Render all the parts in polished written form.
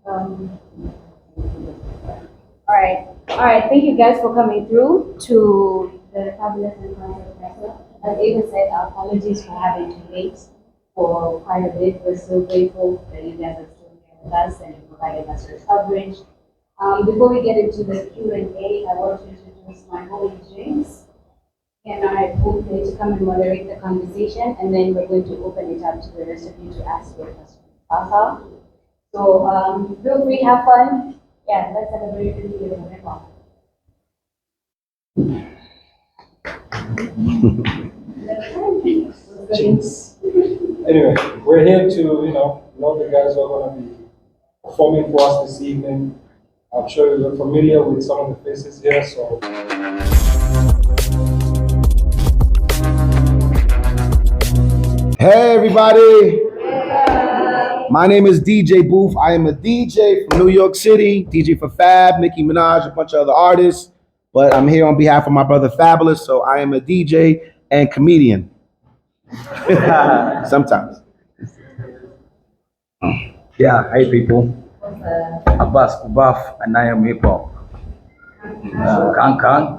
Um, all right. Thank you guys for coming through to the Fabulous and Concert Festival. As Ava said, our apologies for having to wait for quite a bit. We're so grateful that you guys are still here with us and you provided us your coverage. Before we get into the Q&A, I want to introduce my colleague James and I both need to come and moderate the conversation, and then we're going to open it up to the rest of you to ask your questions. So feel free, have fun. Yeah, let's have a very good video. Jinx. Anyway, we're here to, know the guys who are going to be performing for us this evening. I'm sure you're familiar with some of the faces here, so. Hey everybody! My name is DJ Booth. I am a DJ from New York City, DJ for Fab, Nicki Minaj, a bunch of other artists. But I'm here on behalf of my brother Fabolous, so I am a DJ and comedian. Sometimes. Yeah, hi people. Abbas Buff and I am hip hop. Kang.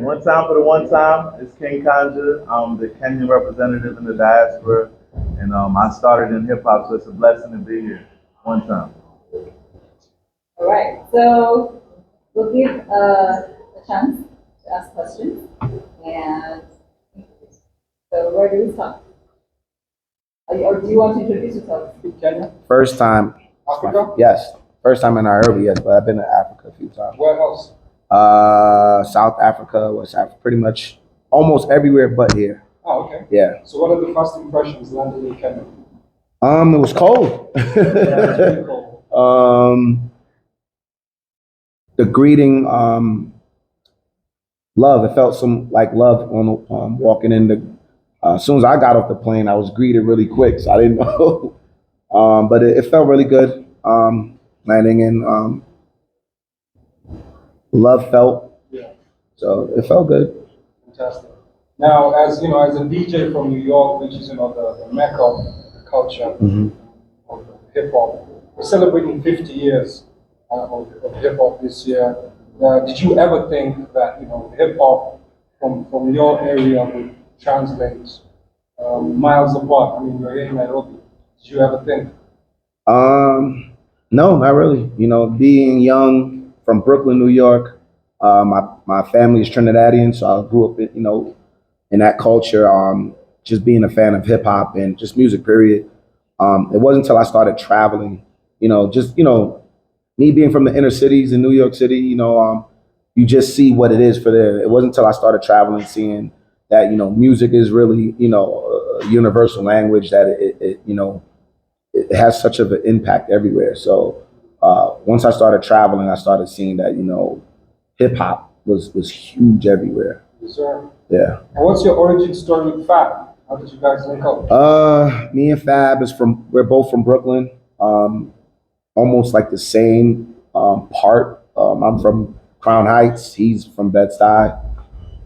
One time for the one time, it's King Kanja. I'm the Kenyan representative in the diaspora, and I started in hip hop, so it's a blessing to be here. One time. All right, so we'll give a chance to ask questions, and so where do we start? Or do you want to introduce yourself? Kenya? First time. Africa? Yes. First time in Nairobi, yes, but I've been to Africa a few times. Where else? South Africa, West Africa, pretty much almost everywhere but here. Oh, okay. Yeah. So what are the first impressions landing in Kenya? It was cold. Yeah, it's pretty cold. The greeting, love. It felt some like love on walking in the. As soon as I got off the plane, I was greeted really quick, so I didn't know. But it felt really good. Landing in, love felt. Yeah. So it felt good. Fantastic. Now, as as a DJ from New York, which is the mecca of culture of hip hop, we're celebrating 50 years of hip hop this year. Did you ever think that hip hop from your area would translate miles apart? I mean, you're here in Nairobi. Did you ever think? No, not really. Being young from Brooklyn, New York, my family is Trinidadian, so I grew up in that culture. Just being a fan of hip hop and just music, period. It wasn't until I started traveling, me being from the inner cities in New York City, you just see what it is for there. It wasn't until I started traveling, seeing that, music is really, a universal language that it has such of an impact everywhere. So once I started traveling, I started seeing that, hip hop was huge everywhere. Yes, sir. Yeah. And what's your origin story with Fab? How did you guys link up? Me and Fab we're both from Brooklyn. Almost like the same part. I'm from Crown Heights. He's from Bed-Stuy.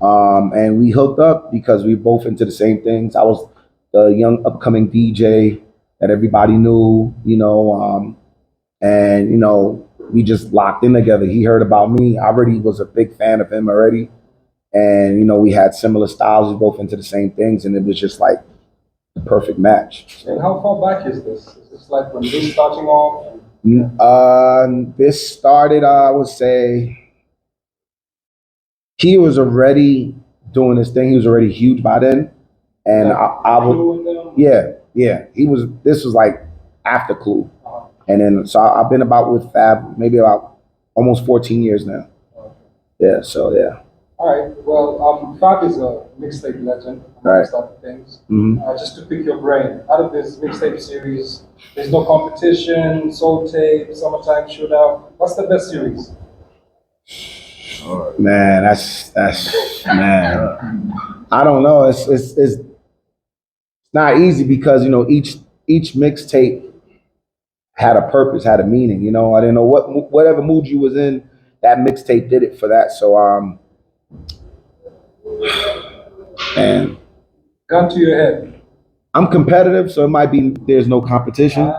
And we hooked up because we both into the same things. I was the young upcoming DJ that everybody knew, and we just locked in together. He heard about me. I already was a big fan of him already. And we had similar styles, we both into the same things, and it was just like the perfect match. And how far back is this? Is this like when this starting off? This started, I would say, he was already doing his thing. He was already huge by then. And I would, yeah. This was like after Clue. And then, so I've been about with Fab, maybe about almost 14 years now. Yeah, so yeah. All right. Well, Fab is a mixtape legend, amongst other things. Just to pick your brain, out of this mixtape series, there's no competition, soul tape, summertime shootout. What's the best series? Man, that's man. I don't know. It's not easy because each mixtape had a purpose, had a meaning. I didn't know whatever mood you was in, that mixtape did it for that. So and Gun to your head. I'm competitive, so it might be there's no competition.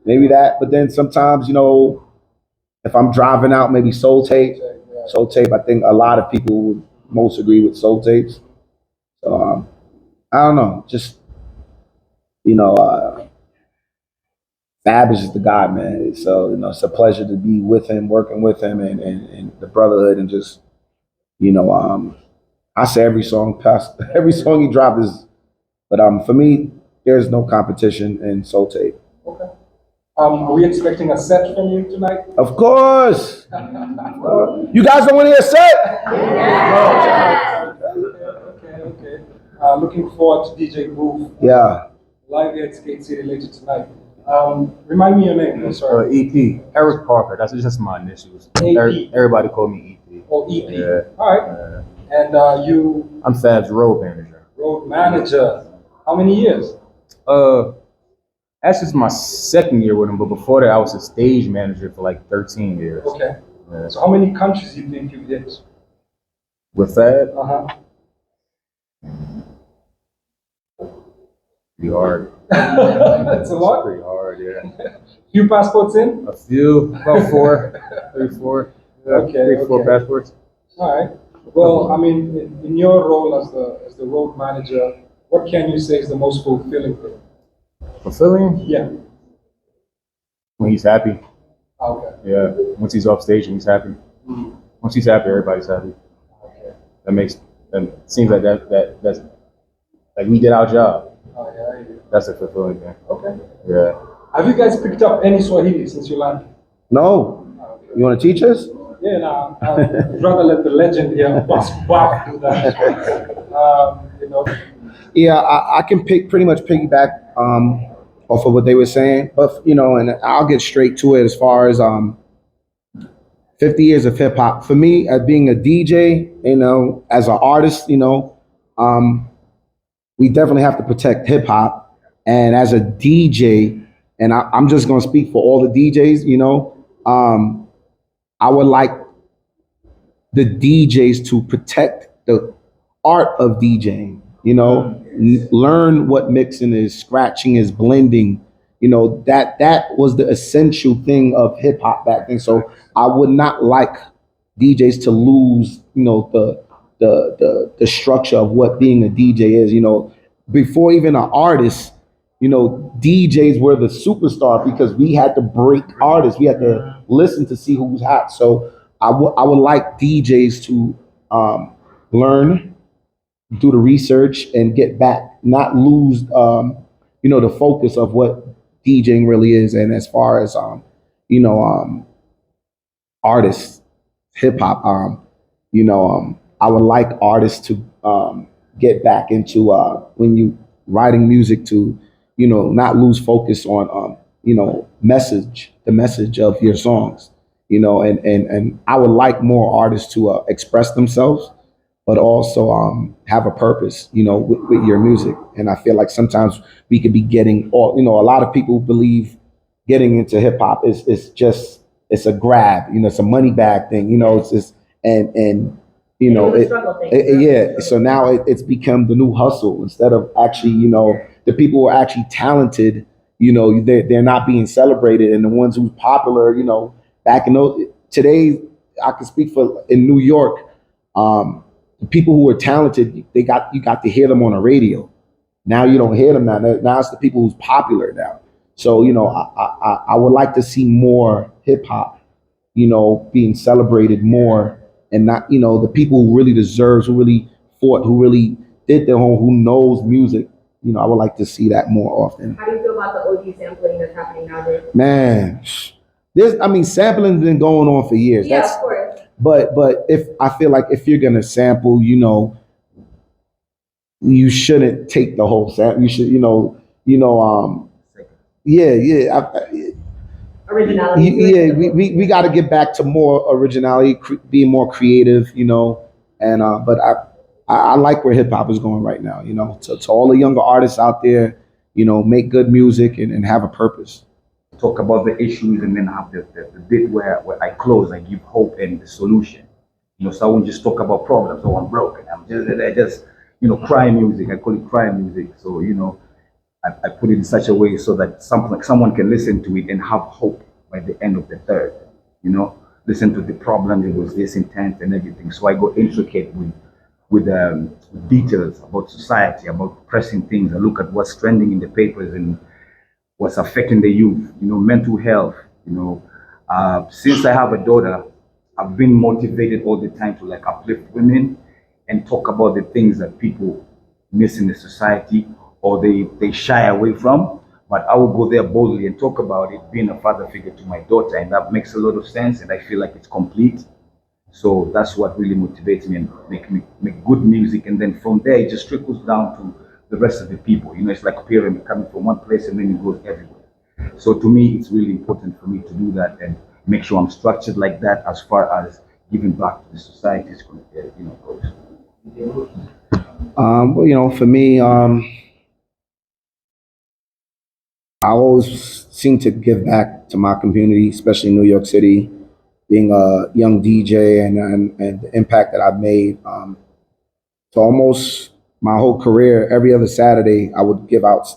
maybe that. But then sometimes, if I'm driving out, maybe soul tape. Soul tape. I think a lot of people would most agree with soul tapes. So I don't know. Just you know, Fab is just the guy, man. So it's a pleasure to be with him, working with him, and the brotherhood, and just I say every song past every song he dropped is. But for me, there's no competition in soul tape. Okay. Are we expecting a set from you tonight? Of course. You guys don't want to hear a set? Okay. Looking forward to DJ Groove. Yeah. Live here at Skate City later tonight. Remind me your name. I'm sorry. EP. Eric Parker. That's just my initials. AP. Everybody call me EP. Oh, EP. Yeah. All right. And you? I'm Fab's road manager. Road manager. How many years? That's just my second year with him, but before that, I was a stage manager for like 13 years. Okay. Yeah. So how many countries do you think you've hit? With Fab, pretty hard. That's a lot. Pretty hard, yeah. Few passports in? A few, about 4, 3, 4. Yeah, Okay, 3, 4 okay. passports. All right. Well, I mean, in your role as the road manager, what can you say is the most fulfilling thing? Fulfilling? Yeah. When he's happy. Okay. Yeah. Once he's off stage and he's happy. Once he's happy, everybody's happy. Okay. That seems like that's like we did our job. Oh, yeah. That's a fulfilling thing. Okay. Yeah. Have you guys picked up any Swahili since you landed? No. You want to teach us? Yeah, no. I'd rather let the legend here, Boss Buff, do that. Yeah, I can pretty much piggyback off of what they were saying, but and I'll get straight to it as far as 50 years of hip hop. For me, as being a DJ, as an artist, we definitely have to protect hip hop. And as a DJ, and I'm just gonna speak for all the DJs, I would like the DJs to protect the art of DJing. Learn what mixing is, scratching is, blending. That was the essential thing of hip hop back then. So I would not like DJs to lose, the structure of what being a DJ is. Before even an artist, DJs were the superstar because we had to break artists. We had to listen to see who's hot. So I would like DJs to learn, do the research, and get back, not lose, the focus of what DJing really is. And as far as, artists, hip hop, I would like artists to get back into when you writing music to, not lose focus on, the message of your songs, and I would like more artists to express themselves, but also have a purpose, with your music. And I feel like sometimes we could be getting, a lot of people believe getting into hip hop is just, it's a grab, it's a money bag thing, it's just, and yeah. So now it's become the new hustle instead of actually, the people who are actually talented, they're not being celebrated, and the ones who's popular, back in those today, I can speak for in New York. The people who are talented, you got to hear them on the radio. Now you don't hear them now. Now it's the people who's popular now. So I would like to see more hip hop, being celebrated more, and not the people who really deserves, who really fought, who really did their own, who knows music. I would like to see that more often. How do you feel about the OG sampling that's happening nowadays? Man, sampling's been going on for years. Yeah, of course. But if I feel like if you're gonna sample, you shouldn't take the whole sample. You should, Originality. yeah. We got to get back to more originality, being more creative, and but I like where hip hop is going right now. To all the younger artists out there, make good music and have a purpose. Talk about the issues and then have the bit where I close and give hope and the solution. So I won't just talk about problems. So I'm broken. I just cry music. I call it cry music. So I put it in such a way so that someone can listen to it and have hope by the end of the third. You know, listen to the problem. It was this intent and everything. So I go intricate with details about society, about pressing things. I look at what's trending in the papers and what's affecting the youth. You know, mental health. You know, since I have a daughter, I've been motivated all the time to like uplift women and talk about the things that people miss in the society or they shy away from. But I will go there boldly and talk about it, being a father figure to my daughter, and that makes a lot of sense, and I feel like it's complete. So that's what really motivates me and make good music, and then from there it just trickles down to the rest of the people. You know, it's like a pyramid coming from one place and then it goes everywhere. So to me, it's really important for me to do that and make sure I'm structured like that as far as giving back to the society is, goes. Well, for me, I always seem to give back to my community, especially in New York City, being a young DJ and the impact that I've made. So almost my whole career, every other Saturday, I would give out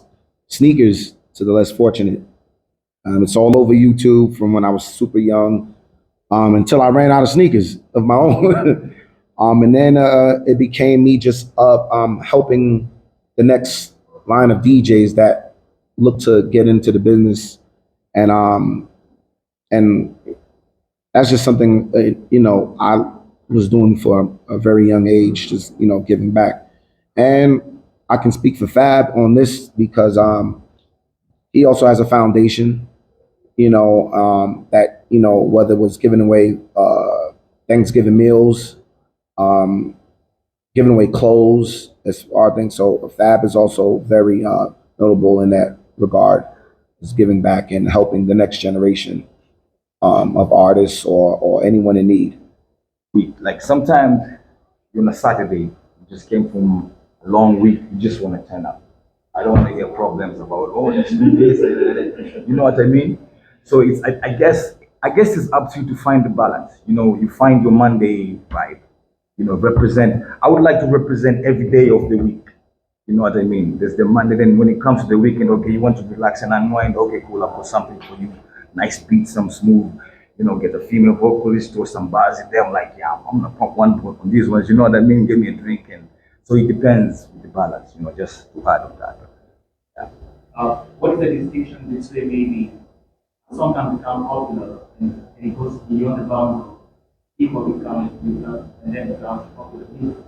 sneakers to the less fortunate. It's all over YouTube from when I was super young until I ran out of sneakers of my own. And then it became me just helping the next line of DJs that look to get into the business. And that's just something, I was doing for a very young age, just, giving back. And I can speak for Fab on this because he also has a foundation, that, whether it was giving away Thanksgiving meals, giving away clothes, as far things. So Fab is also very notable in that regard, is giving back and helping the next generation of artists or anyone in need. Like sometimes on a Saturday, you just came from a long week, you just want to turn up. I don't want to hear problems about let's do this. You know what I mean? So it's I guess it's up to you to find the balance. You know, you find your Monday vibe. You know, represent. I would like to represent every day of the week. You know what I mean? There's the Monday. Then when it comes to the weekend, okay, you want to relax and unwind. Okay, cool. I'll put something for you. Nice beat, some smooth. You know, get a female vocalist or some bars in there. I'm like, yeah, I'm gonna pump one on these ones. You know what I mean? Give me a drink, and so it depends with the balance. You know, just to add on that. Yeah. What is the distinction between maybe a song can become popular and it goes beyond the bounds of people become and then becomes popular music?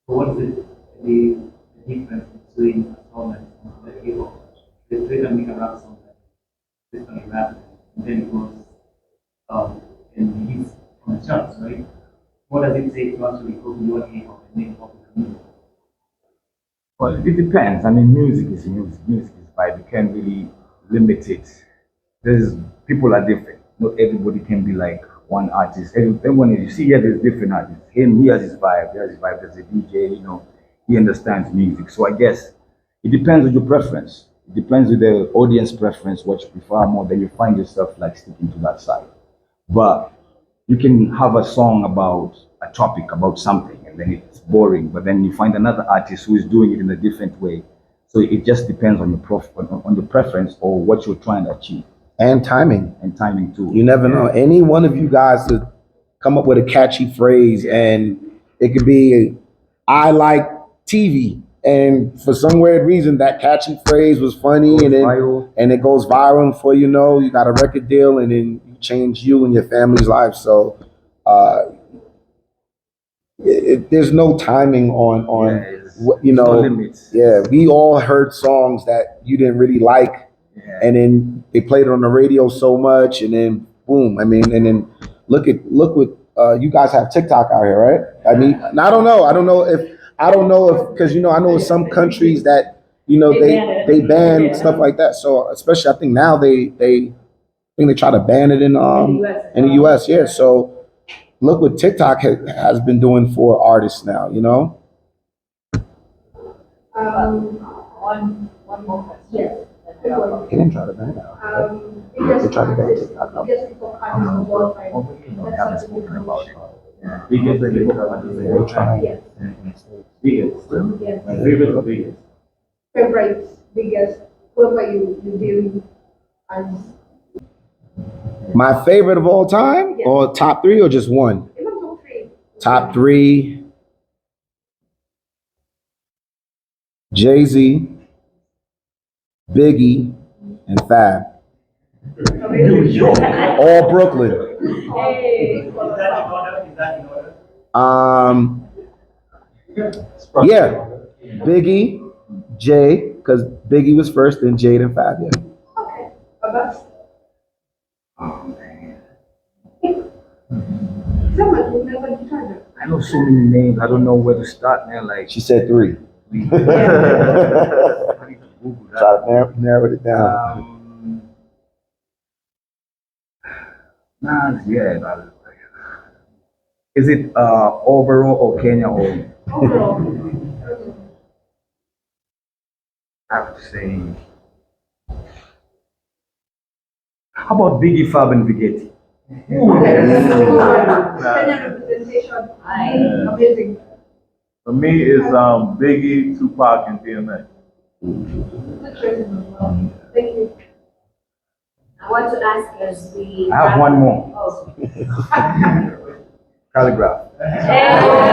So what is the difference between a song and the hip hop? The trade and make a rap song that is going to rap and then it goes and hits on the charts, right? What does it take to actually go beyond hip hop and make popular music? Well, it depends. I mean, music is music. Music is vibe. You can't really limit it. There's people are different. Not everybody can be like one artist. Everyone you see here, there's different artists. Him, he has his vibe. He has his vibe as a DJ. You know, he understands music. So I guess it depends on your preference. It depends on the audience preference, what you prefer more. Then you find yourself like sticking to that side. But you can have a song about a topic, about something, and then it's boring. But then you find another artist who is doing it in a different way. So it just depends on on your preference or what you're trying to achieve. And timing. And timing too. You never know. Any one of you guys could come up with a catchy phrase, and it could be, "I like TV," and for some weird reason, that catchy phrase was funny, and it goes viral. And before you know, you got a record deal, and then you change you and your family's life. So there's no timing on what, no limits. Yeah, we all heard songs that you didn't really like. Yeah. And then they played it on the radio so much, and then boom. I mean, and then look what you guys have TikTok out here, right? I mean, and I don't know if because I know in some countries that they ban stuff like that. So especially I think now they try to ban it in the US. Yeah. So look what TikTok has been doing for artists now. One more question. Yes. He didn't try to ban it out. They tried to ban TikTok out. We haven't spoken about biggest Yes. Biggest. Favorite or biggest? Favorite biggest, whoever you deal as, My favorite of all time, Yeah. or top three, or just one? even top three. Top three: Jay-Z, Biggie, and Fab. All Brooklyn. Hey. Is that in order? Is that in order? Yeah, Biggie, Jay, because Biggie was first, then Jade and Fab. Yeah. Okay. But that's Oh man, someone who never decided. I know so many names. I don't know where to start, man. Like, She said three. I need to Google that. Try to narrow it down. Nas, yeah. Is it overall or Kenya or? Overall. I have to say. How about Biggie, Fab, and Vigetti? Kenyan representation. Amazing. For me, it's Biggie, Tupac, and DMX. Good choices as well. Thank you. I want to ask as we. I have one more. Oh. Calligraph. Hey.